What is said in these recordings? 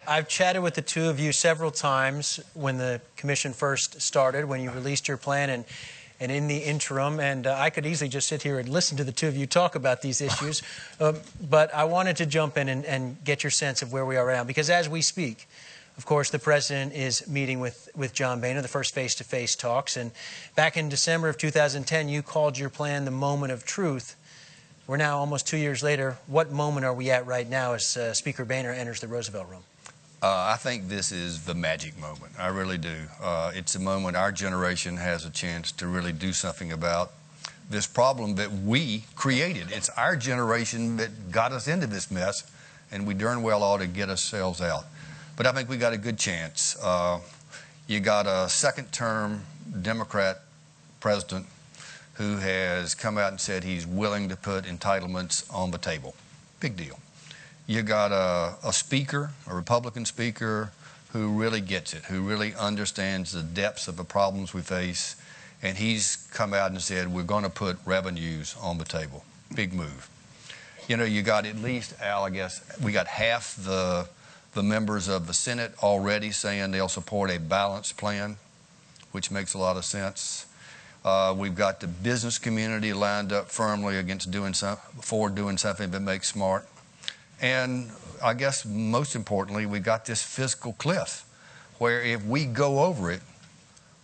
I've chatted with the two of you several times when the commission first started, when you released your plan, and in the interim, and I could easily just sit here and listen to the two of you talk about these issues, but I wanted to jump in and get your sense of where we are right now, because as we speak, of course, the President is meeting with John Boehner, the first face-to-face talks, and back in December of 2010, you called your plan the moment of truth. We're now almost 2 years later. What moment are we at right now as Speaker Boehner enters the Roosevelt Room? I think this is the magic moment. I really do. It's a moment our generation has a chance to really do something about this problem that we created. It's our generation that got us into this mess, and we darn well ought to get ourselves out. But I think we got a good chance. You got a second-term Democrat president who has come out and said he's willing to put entitlements on the table. Big deal. You got a speaker, a Republican speaker, who really gets it, who really understands the depths of the problems we face, and he's come out and said we're going to put revenues on the table. Big move. You know, you got at least, Al, I guess, we got half the members of the Senate already saying they'll support a balanced plan, which makes a lot of sense. We've got the business community lined up firmly against doing something that makes smart. And I guess most importantly, we got this fiscal cliff where if we go over it,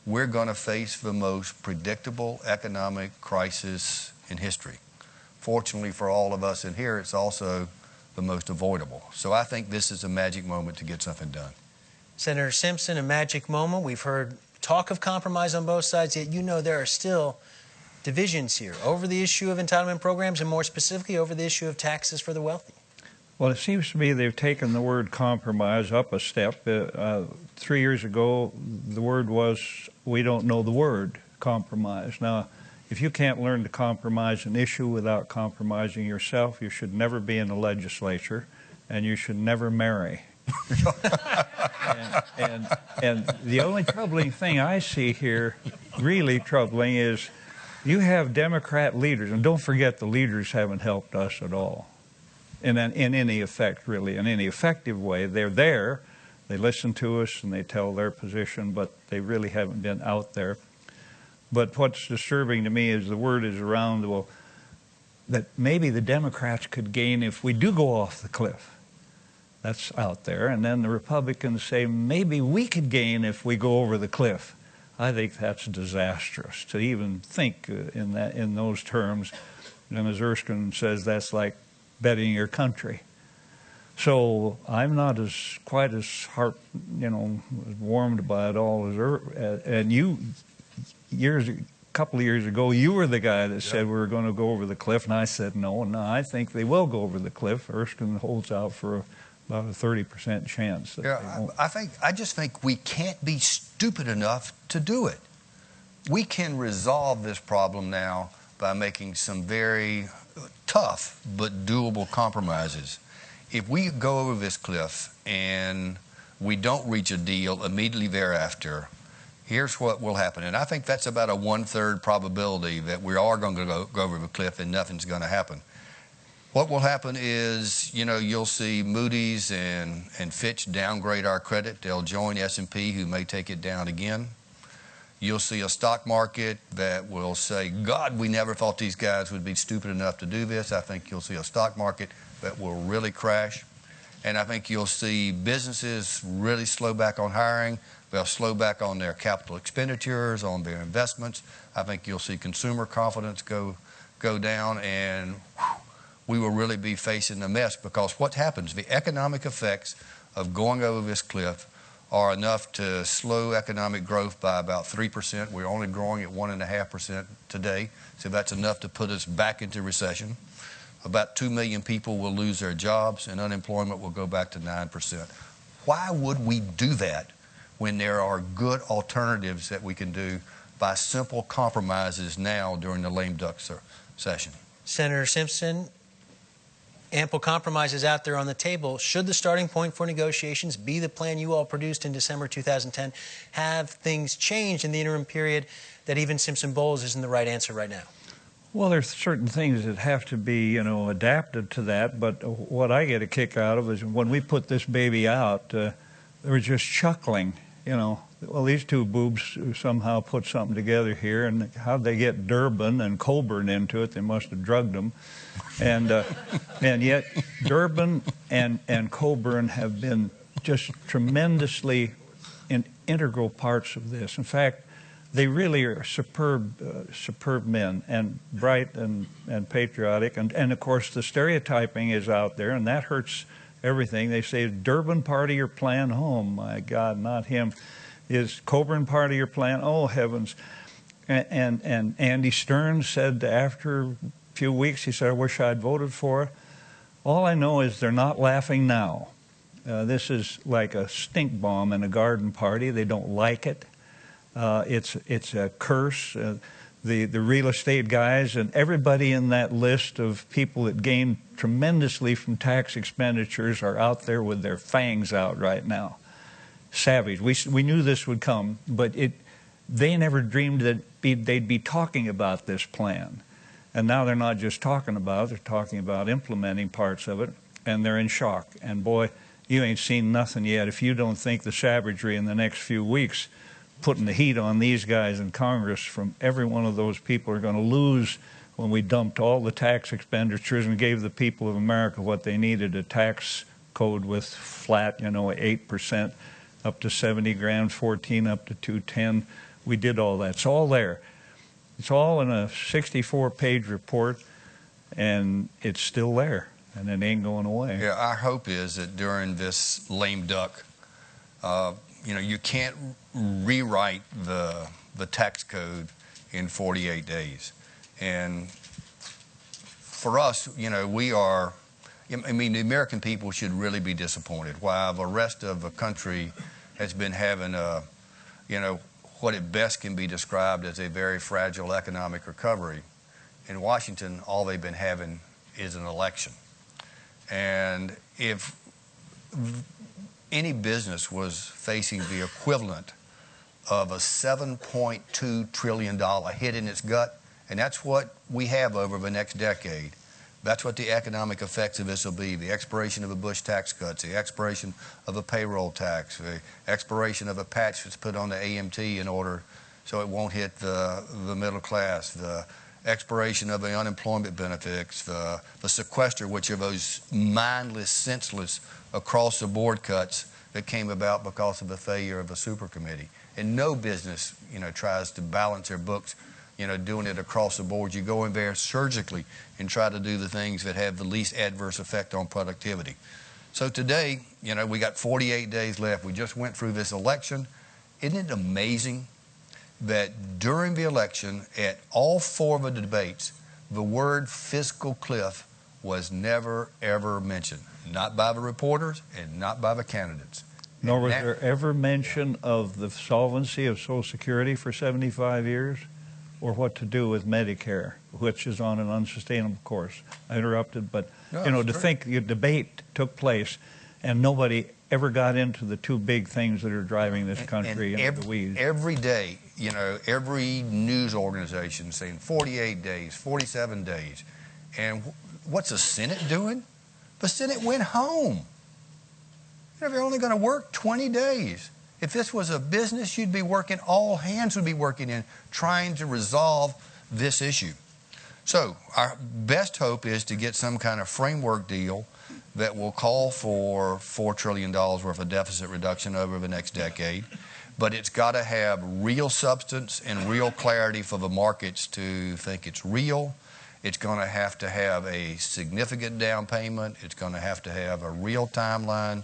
we're going to face the most predictable economic crisis in history. Fortunately for all of us in here, it's also the most avoidable. So I think this is a magic moment to get something done. Senator Simpson, a magic moment. We've heard talk of compromise on both sides, yet you know there are still divisions here over the issue of entitlement programs and more specifically over the issue of taxes for the wealthy. Well, it seems to me they've taken the word compromise up a step. 3 years ago, the word was, we don't know the word compromise. Now, if you can't learn to compromise an issue without compromising yourself, you should never be in the legislature, and you should never marry. and the only troubling thing I see here, really troubling, is you have Democrat leaders, and don't forget the leaders haven't helped us at all. In any effect, really, in any effective way. They're there, they listen to us, and they tell their position, but they really haven't been out there. But what's disturbing to me is the word is around, well, that maybe the Democrats could gain if we do go off the cliff. That's out there. And then the Republicans say maybe we could gain if we go over the cliff. I think that's disastrous to even think in those terms. And as Erskine says, that's like betting your country. So I'm not quite as warmed by it all as and you. A couple of years ago, you were the guy that said we were going to go over the cliff, and I said no. And now I think they will go over the cliff. Erskine holds out for about a 30% chance. I just think we can't be stupid enough to do it. We can resolve this problem now by making some very tough but doable compromises. If we go over this cliff and we don't reach a deal immediately thereafter, here's what will happen. And I think that's about a 1/3 probability that we are going to go over the cliff and nothing's going to happen. What will happen is, you'll see Moody's and Fitch downgrade our credit. They'll join S&P, who may take it down again. You'll see a stock market that will say, God, we never thought these guys would be stupid enough to do this. I think you'll see a stock market that will really crash. And I think you'll see businesses really slow back on hiring. They'll slow back on their capital expenditures, on their investments. I think you'll see consumer confidence go down, and we will really be facing a mess, because what happens, the economic effects of going over this cliff are enough to slow economic growth by about 3%. We're only growing at 1.5% today, so that's enough to put us back into recession. About 2 million people will lose their jobs, and unemployment will go back to 9%. Why would we do that when there are good alternatives that we can do by simple compromises now during the lame duck session? Senator Simpson, ample compromises out there on the table. Should the starting point for negotiations be the plan you all produced in December 2010? Have things changed in the interim period that even Simpson-Bowles isn't the right answer right now? Well, there's certain things that have to be, adapted to that. But what I get a kick out of is when we put this baby out, they were just chuckling, Well, these two boobs somehow put something together here, and how'd they get Durbin and Coburn into it? They must have drugged them. And yet Durbin and Coburn have been just tremendously integral parts of this. In fact, they really are superb men, and bright and patriotic. And of course, the stereotyping is out there, and that hurts everything. They say, Durbin part of your plan? Oh, my God, not him. Is Coburn part of your plan? Oh, heavens. And Andy Stern said after a few weeks, he said, I wish I'd voted for it. All I know is they're not laughing now. This is like a stink bomb in a garden party. They don't like it. It's a curse. The real estate guys and everybody in that list of people that gain tremendously from tax expenditures are out there with their fangs out right now. Savage. We knew this would come, but they never dreamed that they'd be talking about this plan. And now they're not just talking about it, they're talking about implementing parts of it, and they're in shock. And boy, you ain't seen nothing yet. If you don't think the savagery in the next few weeks putting the heat on these guys in Congress from every one of those people are going to lose when we dumped all the tax expenditures and gave the people of America what they needed, a tax code with flat, 8% up to 70 grand, 14 up to 210. We did all that. It's all there. It's all in a 64-page report, and it's still there, and it ain't going away. Yeah, our hope is that during this lame duck, you can't rewrite the tax code in 48 days. And for us, we are, the American people should really be disappointed. While the rest of the country has been having what at best can be described as a very fragile economic recovery, in Washington, all they've been having is an election. And if any business was facing the equivalent of a $7.2 trillion hit in its gut, and that's what we have over the next decade. That's what the economic effects of this will be: the expiration of the Bush tax cuts, the expiration of a payroll tax, the expiration of a patch that's put on the AMT in order so it won't hit the middle class, the expiration of the unemployment benefits, the sequester, which are those mindless, senseless, across-the-board cuts that came about because of the failure of a super committee. And no business, tries to balance their books, doing it across the board. You go in there surgically and try to do the things that have the least adverse effect on productivity. So today, we got 48 days left. We just went through this election. Isn't it amazing that during the election, at all four of the debates, the word fiscal cliff was never, ever mentioned? Not by the reporters and not by the candidates. Nor was there ever mention of the solvency of Social Security for 75 years, or what to do with Medicare, which is on an unsustainable course. I interrupted, but to think the debate took place and nobody ever got into the two big things that are driving this country into the weeds. Every day, every news organization saying 48 days, 47 days. And what's the Senate doing? The Senate went home. They're only going to work 20 days. If this was a business, you'd be working, all hands would be working in trying to resolve this issue. So our best hope is to get some kind of framework deal that will call for $4 trillion worth of deficit reduction over the next decade. But it's got to have real substance and real clarity for the markets to think it's real. It's going to have a significant down payment. It's going to have a real timeline.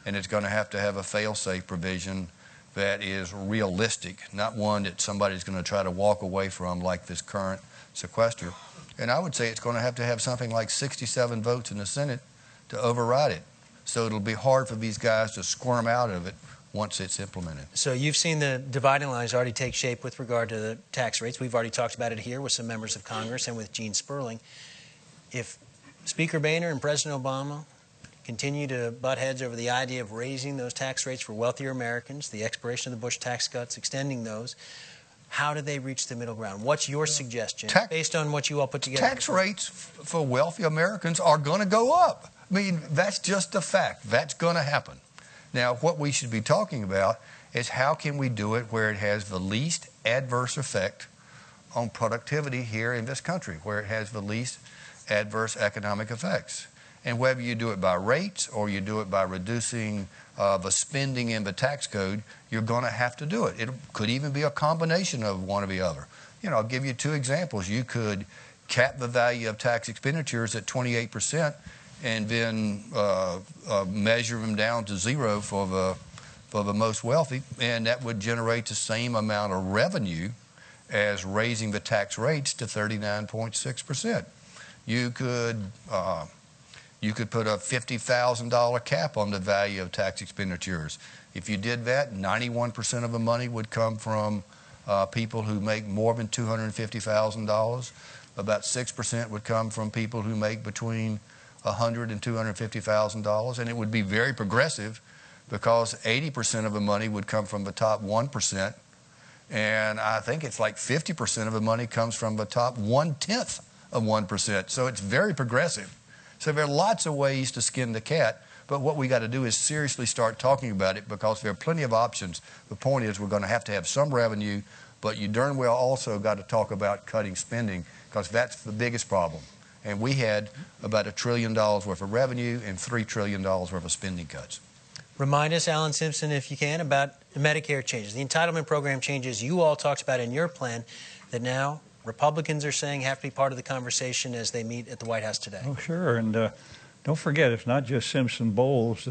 And it's going to have a fail-safe provision that is realistic, not one that somebody's going to try to walk away from like this current sequester. And I would say it's going to have something like 67 votes in the Senate to override it. So it'll be hard for these guys to squirm out of it once it's implemented. So you've seen the dividing lines already take shape with regard to the tax rates. We've already talked about it here with some members of Congress and with Gene Sperling. If Speaker Boehner and President Obama continue to butt heads over the idea of raising those tax rates for wealthier Americans, the expiration of the Bush tax cuts, extending those, How do they reach the middle ground? What's your suggestion based on what you all put together? Tax rates for wealthy Americans are going to go up. I mean, that's just a fact. That's going to happen. Now, what we should be talking about is how can we do it where it has the least adverse effect on productivity here in this country, where it has the least adverse economic effects. And whether you do it by rates or you do it by reducing the spending in the tax code, you're going to have to do it. It could even be a combination of one or the other. You know, I'll give you two examples. You could cap the value of tax expenditures at 28% and then measure them down to zero for the most wealthy, and that would generate the same amount of revenue as raising the tax rates to 39.6%. You could put a $50,000 cap on the value of tax expenditures. If you did that, 91% of the money would come from people who make more than $250,000. About 6% would come from people who make between $100,000 and $250,000, and it would be very progressive because 80% of the money would come from the top 1%, and I think it's like 50% of the money comes from the top 1/10 of 1%. So it's very progressive. So there are lots of ways to skin the cat, but what we got to do is seriously start talking about it because there are plenty of options. The point is we're going to have some revenue, but you darn well also got to talk about cutting spending because that's the biggest problem. And we had about $1 trillion worth of revenue and $3 trillion worth of spending cuts. Remind us, Alan Simpson, if you can, about Medicare changes, the entitlement program changes you all talked about in your plan that now Republicans are saying have to be part of the conversation as they meet at the White House today. Oh, sure. And don't forget, it's not just Simpson-Bowles.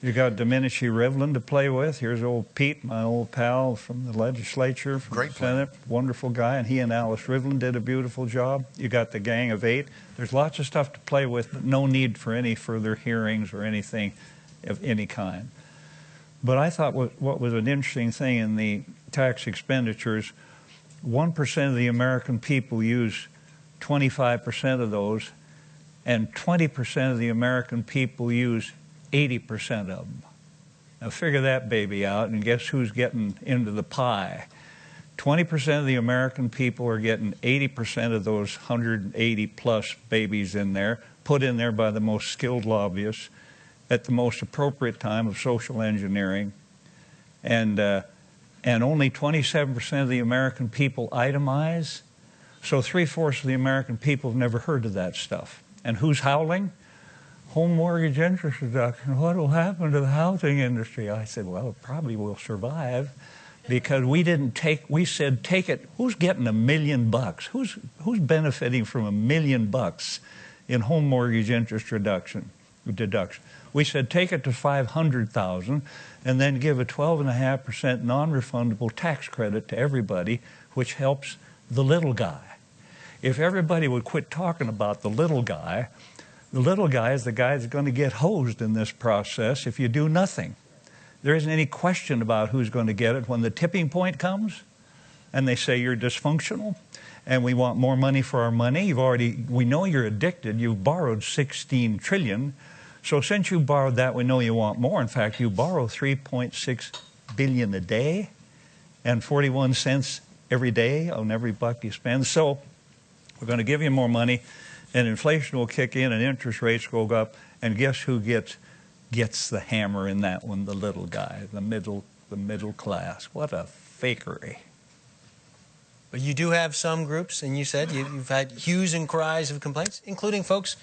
You got Domenici Rivlin to play with. Here's old Pete, my old pal from the legislature, from Great the Senate, wonderful guy. And he and Alice Rivlin did a beautiful job. You got the Gang of 8. There's lots of stuff to play with, but no need for any further hearings or anything of any kind. But I thought what was an interesting thing in the tax expenditures, 1% of the American people use 25% of those, and 20% of the American people use 80% of them. Now figure that baby out, and guess who's getting into the pie? 20% of the American people are getting 80% of those 180 plus babies in there, put in there by the most skilled lobbyists at the most appropriate time of social engineering, and only 27% of the American people itemize. So 3/4 of the American people have never heard of that stuff. And who's howling? Home mortgage interest reduction. What will happen to the housing industry? I said, well, it probably will survive because we said take it. Who's getting $1 million? Who's benefiting from $1 million in home mortgage interest deduction? We said take it to $500,000 and then give a 12.5% non-refundable tax credit to everybody, which helps the little guy. If everybody would quit talking about the little guy is the guy that's going to get hosed in this process if you do nothing. There isn't any question about who's going to get it when the tipping point comes and they say you're dysfunctional and we want more money for our money. We know you're addicted. You've borrowed $16 trillion. So since you borrowed that, we know you want more. In fact, you borrow $3.6 billion a day and 41 cents every day on every buck you spend. So we're going to give you more money, and inflation will kick in, and interest rates go up. And guess who gets the hammer in that one? The little guy, the middle class. What a fakery. But you do have some groups, and you said you've had hues and cries of complaints, including folks,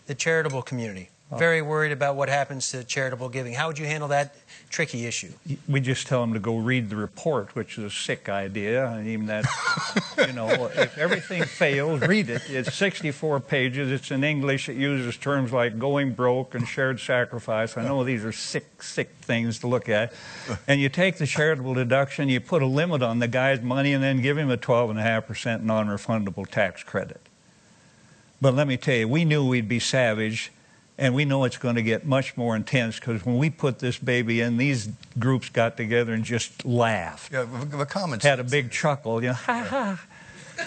the charitable community. Very worried about what happens to charitable giving. How would you handle that tricky issue? We just tell them to go read the report, which is a sick idea. And even that, if everything fails, read it. It's 64 pages. It's in English. It uses terms like going broke and shared sacrifice. I know these are sick things to look at. And you take the charitable deduction, you put a limit on the guy's money, and then give him a 12.5% non-refundable tax credit. But let me tell you, we knew we'd be savage. And we know it's going to get much more intense because when we put this baby in, these groups got together and just laughed. Yeah, the comments had a big chuckle, ha ha.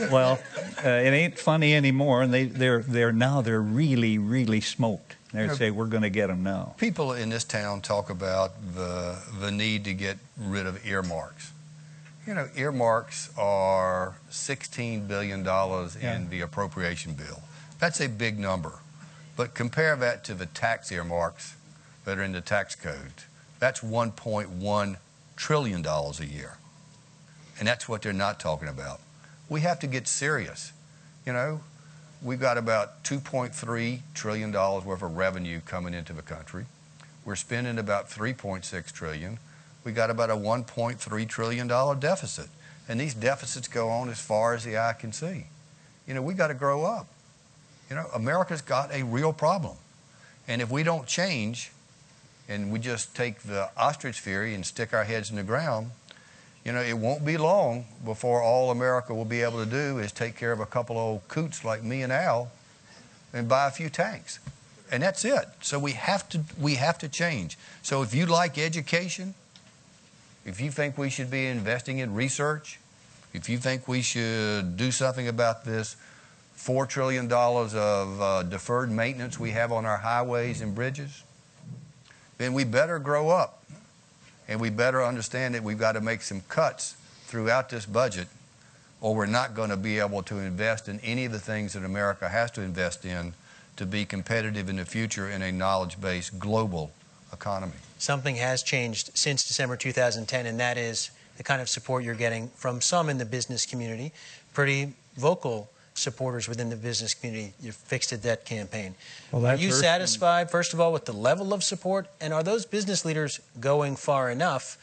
Well, it ain't funny anymore, and they're really smoked. They say we're going to get them now. People in this town talk about the need to get rid of earmarks, You know, earmarks are $16 billion in the appropriation bill. That's a big number. But compare that to the tax earmarks that are in the tax code. That's $1.1 trillion a year. And that's what they're not talking about. We have to get serious. You know, we've got about $2.3 trillion worth of revenue coming into the country. We're spending about $3.6 trillion. We got about a $1.3 trillion deficit. And these deficits go on as far as the eye can see. You know, we got to grow up. You know, America's got a real problem. And if we don't change and we just take the ostrich theory and stick our heads in the ground, you know, it won't be long before all America will be able to do is take care of a couple of old coots like me and Al and buy a few tanks. And that's it. So we have to change. So if you like education, if you think we should be investing in research, if you think we should do something about this $4 trillion of deferred maintenance we have on our highways and bridges, then we better grow up. And we better understand that we've got to make some cuts throughout this budget, or we're not going to be able to invest in any of the things that America has to invest in to be competitive in the future in a knowledge-based global economy. Something has changed since December 2010, and that is the kind of support you're getting from some in the business community, pretty vocal supporters within the business community, your Fix the Debt campaign. Well, are you satisfied, first of all, with the level of support, and are those business leaders going far enough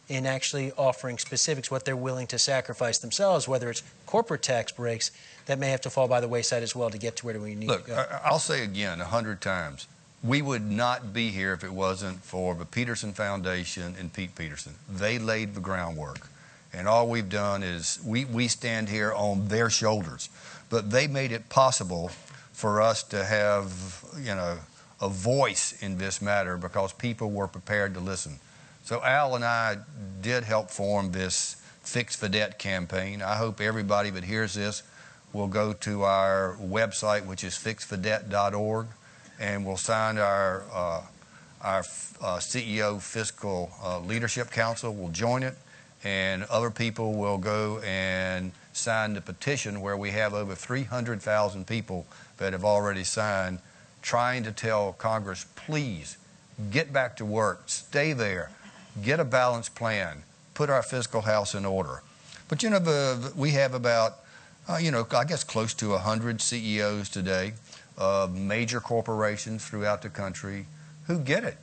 in actually offering specifics, what they're willing to sacrifice themselves, whether it's corporate tax breaks that may have to fall by the wayside as well to get to where we need to go? Look, I'll say again 100 times, we would not be here if it wasn't for the Peterson Foundation and Pete Peterson. They laid the groundwork. And all we've done is we stand here on their shoulders. But they made it possible for us to have, you know, a voice in this matter because people were prepared to listen. So Al and I did help form this Fix the Debt campaign. I hope everybody that hears this will go to our website, which is fixthedebt.org, and we'll sign our CEO Fiscal Leadership Council will join it, and other people will go and sign the petition where we have over 300,000 people that have already signed trying to tell Congress, please, get back to work, stay there, get a balanced plan, put our fiscal house in order. But, you know, we have about, I guess close to 100 CEOs today of major corporations throughout the country who get it.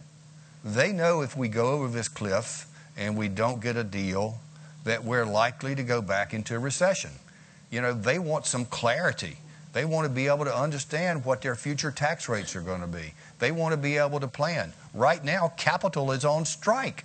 They know if we go over this cliff and we don't get a deal, that we're likely to go back into a recession. You know, they want some clarity. They want to be able to understand what their future tax rates are going to be. They want to be able to plan. Right now, capital is on strike.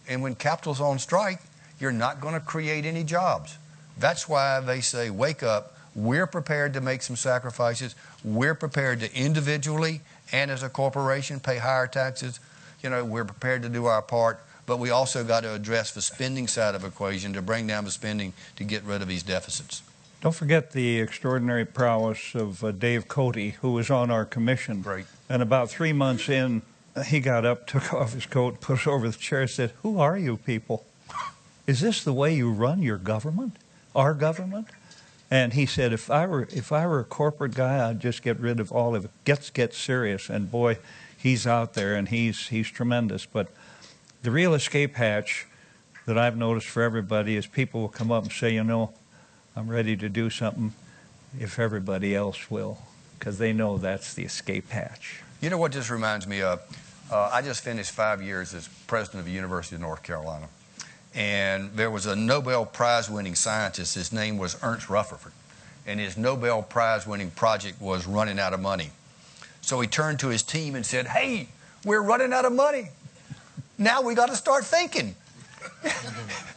And when capital's on strike, you're not going to create any jobs. That's why they say, wake up. We're prepared to make some sacrifices. We're prepared to individually and as a corporation pay higher taxes. You know, we're prepared to do our part. But we also got to address the spending side of the equation to bring down the spending to get rid of these deficits. Don't forget the extraordinary prowess of Dave Cote, who was on our commission. Great. And about 3 months in, he got up, took off his coat, put it over the chair, and said, "Who are you people? Is this the way you run your government, our government?" And he said, if I were a corporate guy, I'd just get rid of all of it. Get serious. And boy, he's out there, and he's tremendous. But the real escape hatch that I've noticed for everybody is people will come up and say, you know, I'm ready to do something if everybody else will, because they know that's the escape hatch. You know what this reminds me of? I just finished 5 years as president of the University of North Carolina. And there was a Nobel Prize-winning scientist. His name was Ernst Rutherford. And his Nobel Prize-winning project was running out of money. So he turned to his team and said, hey, we're running out of money. Now we got to start thinking.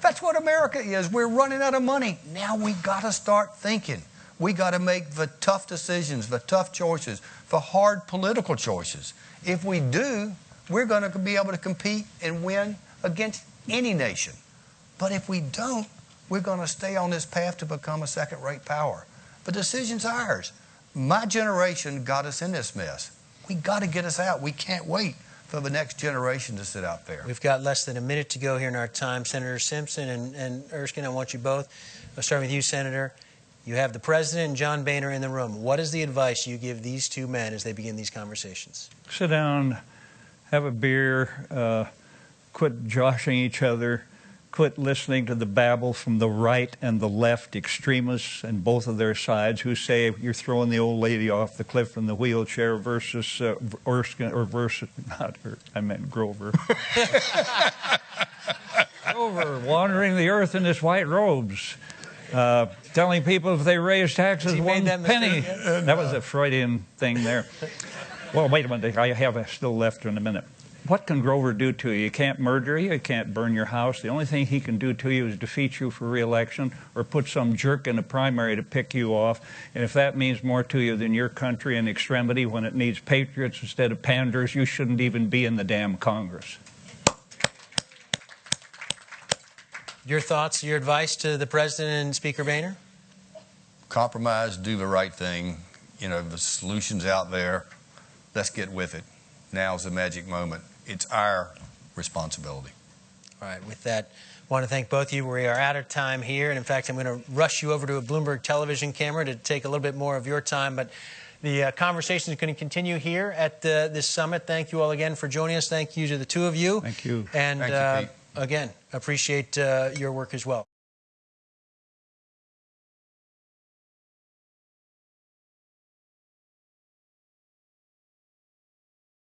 That's what America is. We're running out of money. Now we got to start thinking. We got to make the tough decisions, the tough choices, the hard political choices. If we do, we're going to be able to compete and win against any nation. But if we don't, we're going to stay on this path to become a second-rate power. The decision's ours. My generation got us in this mess. We got to get us out. We can't wait for the next generation to sit out there. We've got less than a minute to go here in our time. Senator Simpson and Erskine, I want you both. I'll start with you, Senator. You have the President and John Boehner in the room. What is the advice you give these two men as they begin these conversations? Sit down, have a beer, quit joshing each other, quit listening to the babble from the right and the left extremists and both of their sides who say you're throwing the old lady off the cliff in the wheelchair versus Erskine, or versus, not her, I meant Grover. Grover wandering the earth in his white robes, telling people if they raise taxes one penny. That was a Freudian thing there. Well, wait a minute, I have still left in a minute. What can Grover do to you? He can't murder you. He can't burn your house. The only thing he can do to you is defeat you for re-election or put some jerk in a primary to pick you off. And if that means more to you than your country in extremity when it needs patriots instead of panders, you shouldn't even be in the damn Congress. Your thoughts, your advice to the President and Speaker Boehner? Compromise, do the right thing. You know, the solution's out there. Let's get with it. Now's the magic moment. It's our responsibility. All right, with that, I want to thank both of you. We are out of time here, and in fact, I'm going to rush you over to a Bloomberg television camera to take a little bit more of your time, but the conversation is going to continue here at this summit. Thank you all again for joining us. Thank you to the two of you. Thank you. And Thank you, Pete. Again, appreciate your work as well.